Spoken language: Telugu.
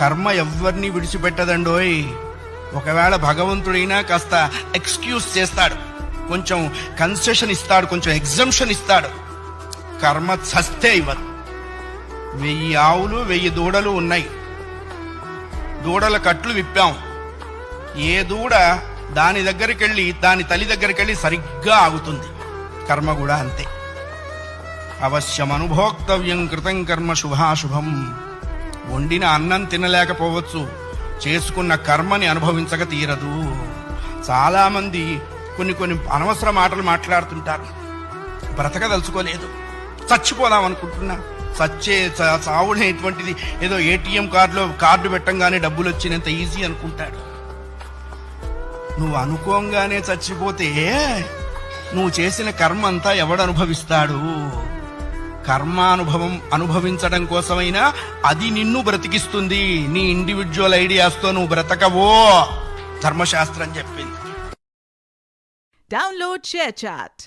కర్మ ఎవరిని విడిచిపెట్టదండోయ్. ఒకవేళ భగవంతుడైనా కాస్త ఎక్స్క్యూజ్ చేస్తాడు, కొంచెం కన్సెషన్ ఇస్తాడు, కొంచెం ఎగ్జంప్షన్ ఇస్తాడు. కర్మ చస్తే ఇవ్వదు. 1000 ఆవులు 1000 దూడలు ఉన్నాయి. దూడల కట్లు విప్పాం. ఏ దూడ దాని దగ్గరికి వెళ్ళి దాని తల్లి దగ్గరికి వెళ్ళి సరిగ్గా ఆగుతుంది. కర్మ కూడా అంతే. అవశ్యం అనుభోక్తవ్యం కృతం కర్మ శుభాశుభం. వండిన అన్నం తినలేకపోవచ్చు, చేసుకున్న కర్మని అనుభవించక తీరదు. చాలా మంది కొన్ని అనవసర మాటలు మాట్లాడుతుంటారు. బ్రతకదలుచుకోలేదు, చచ్చిపోదాం అనుకుంటున్నా. చావుడేటువంటిది ఏదో ఏటీఎం కార్డు పెట్టంగానే డబ్బులు వచ్చినంత ఈజీ అనుకుంటాడు. నువ్వు అనుకోంగానే చచ్చిపోతే నువ్వు చేసిన కర్మ అంతా ఎవడు అనుభవిస్తాడు? కర్మానుభవం అనుభవించడం కోసమైనా అది నిన్ను బ్రతికిస్తుంది. నీ ఇండివిడ్యువల్ ఐడియాస్తో నువ్వు బ్రతకవో ధర్మశాస్త్రం చెప్పింది. Download share chat.